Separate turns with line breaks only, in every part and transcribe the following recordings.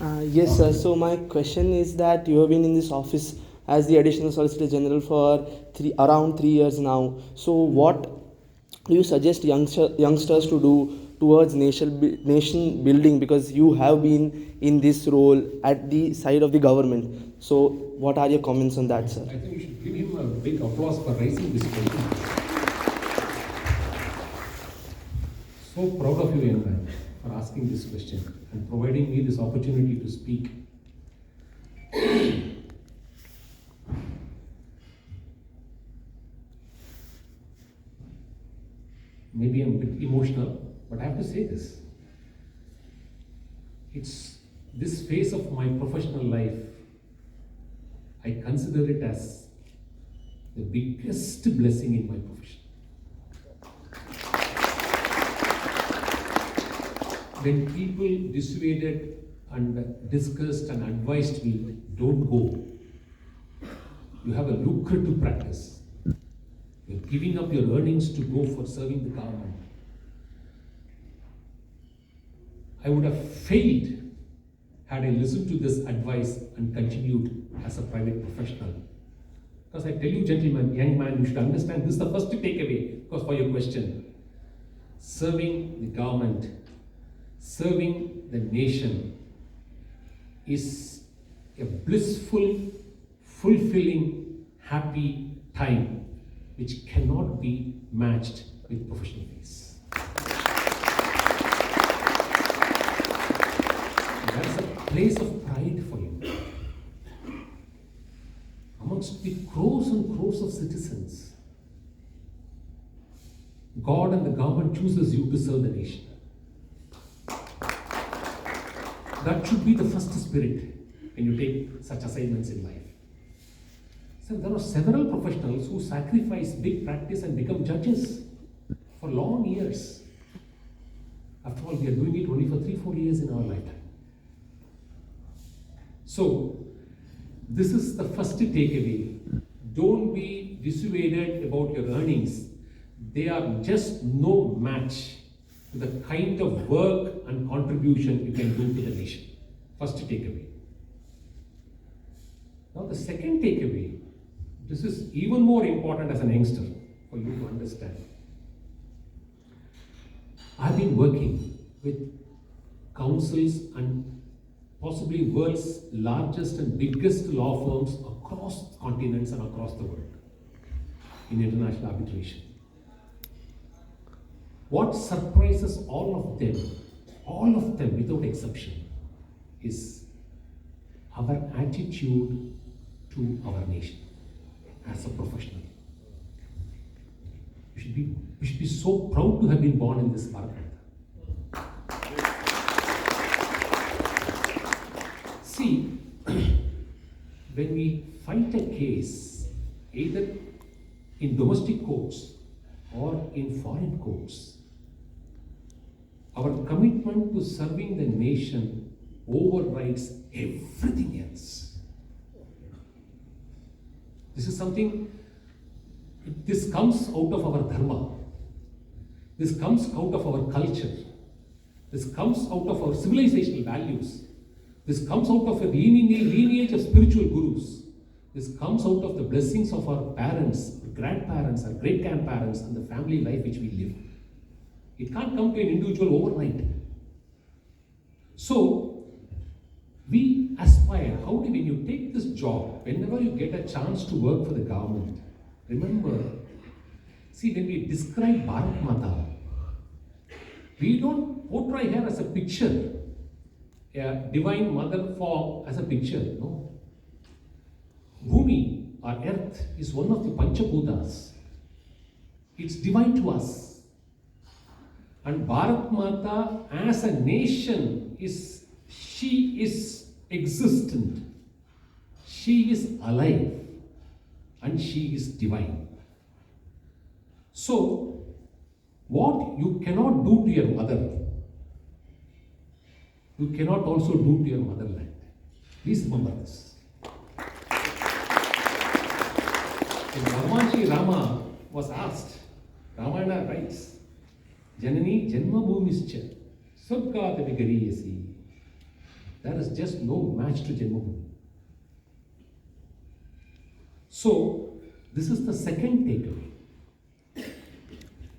Yes, sir. So my question is that you have been in this office as the Additional Solicitor General for around 3 years now. So what do you suggest youngsters to do towards nation building? Because you have been in this role at the side of the government. So what are your comments on that, sir?
I think you should give him a big applause for raising this question. So proud of you, young man, for asking this question and providing me this opportunity to speak. Maybe I'm a bit emotional, but I have to say this. It's this phase of my professional life, I consider it as the biggest blessing in my profession. When people dissuaded and discussed and advised me, don't go. You have a lucrative practice. You're giving up your earnings to go for serving the government. I would have failed had I listened to this advice and continued as a private professional. Because I tell you, gentlemen, young man, you should understand this is the first takeaway, because for your question. Serving the government, serving the nation is a blissful, fulfilling, happy time which cannot be matched with professional fees. That's a place of pride for you. Amongst the crores and crores of citizens, God and the government chooses you to serve the nation. That should be the first spirit when you take such assignments in life. So there are several professionals who sacrifice big practice and become judges for long years. After all, we are doing it only for 3-4 years in our lifetime. So, this is the first takeaway. Don't be dissuaded about your earnings. They are just no match to the kind of work and contribution you can do to the nation. First takeaway. Now the second takeaway, this is even more important as an youngster for you to understand. I've been working with councils and possibly world's largest and biggest law firms across continents and across the world in international arbitration. What surprises all of them without exception, is our attitude to our nation as a professional. We should be so proud to have been born in this Bharat. See, when we fight a case, either in domestic courts or in foreign courts, our commitment to serving the nation overrides everything else. This is something, this comes out of our dharma. This comes out of our culture. This comes out of our civilizational values. This comes out of a lineage of spiritual gurus. This comes out of the blessings of our parents, our grandparents, our great-grandparents, and the family life which we live. It can't come to an individual overnight. So, we aspire, when you take this job, whenever you get a chance to work for the government, remember, see, when we describe Bharat Mata, we don't portray her as a picture, a divine mother form as a picture, no. Bhumi, or earth, is one of the Panchabhutas. It's divine to us. And Bharat Mata as a nation she is existent. She is alive. And she is divine. So, what you cannot do to your mother, you cannot also do to your motherland. Please remember this. When Bhagwan Sri Rama was asked, Ramayana writes, Janani Janma Bhumischa Sargata Vigariyasi, there is just no match to Janmabhoomi. So, this is the second takeaway.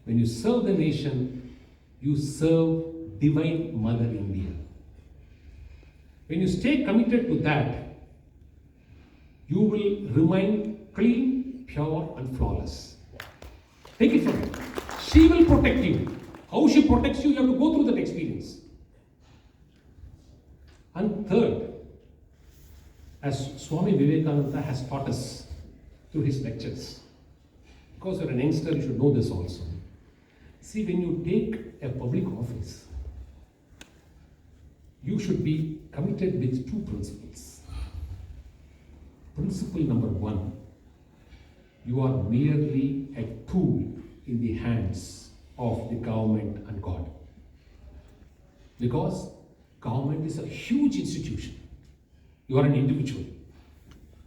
When you serve the nation, you serve Divine Mother India. When you stay committed to that, you will remain clean, pure, and flawless. Take it from her. She will protect you. How she protects you, you have to go through that experience. And third, as Swami Vivekananda has taught us through his lectures, because you're an youngster, you should know this also. See, when you take a public office, you should be committed with two principles. Principle number one, you are merely a tool in the hands of the government and God. Because government is a huge institution. You are an individual.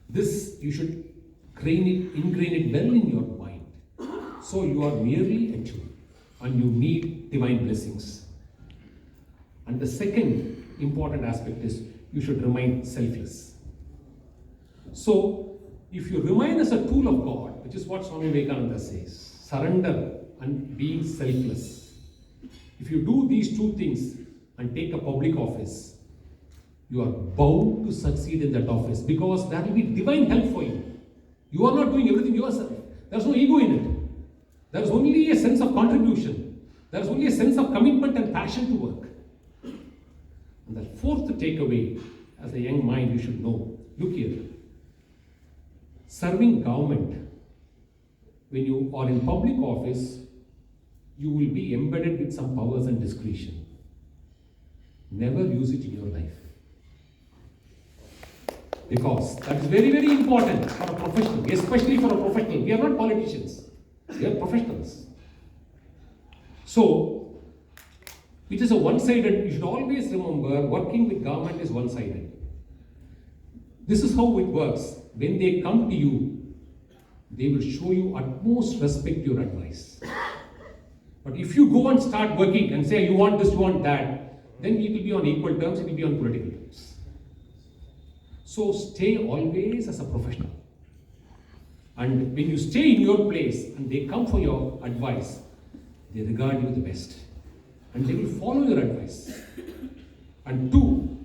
This you should ingrain it well in your mind. So you are merely a tool and you need divine blessings. And the second important aspect is you should remain selfless. So if you remain as a tool of God, which is what Swami Vivekananda says, surrender and being selfless. If you do these two things and take a public office, you are bound to succeed in that office because there will be divine help for you. You are not doing everything yourself. There is no ego in it. There is only a sense of contribution. There is only a sense of commitment and passion to work. And the fourth takeaway, as a young mind, you should know. Look here. Serving government, when you are in public office, you will be embedded with some powers and discretion. Never use it in your life. Because that is very, very important for a professional, especially for a professional. We are not politicians, we are professionals. So, it is a one-sided, you should always remember, working with government is one-sided. This is how it works. When they come to you, they will show you utmost respect to your advice. But if you go and start working and say you want this, you want that, then it will be on equal terms, it will be on political terms. So stay always as a professional. And when you stay in your place and they come for your advice, they regard you the best. And they will follow your advice. And two,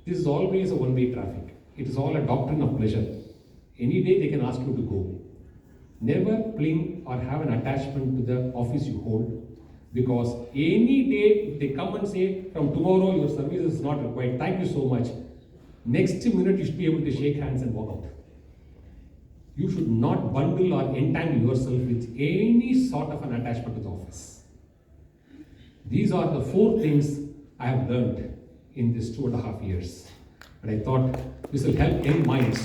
this is always a one-way traffic. It is all a doctrine of pleasure. Any day they can ask you to go. Never cling or have an attachment to the office you hold, because any day if they come and say, from tomorrow your service is not required, thank you so much, next minute you should be able to shake hands and walk out. You should not bundle or entangle yourself with any sort of an attachment to the office. These are the 4 things I have learned in this 2.5 years. And I thought this will help young minds.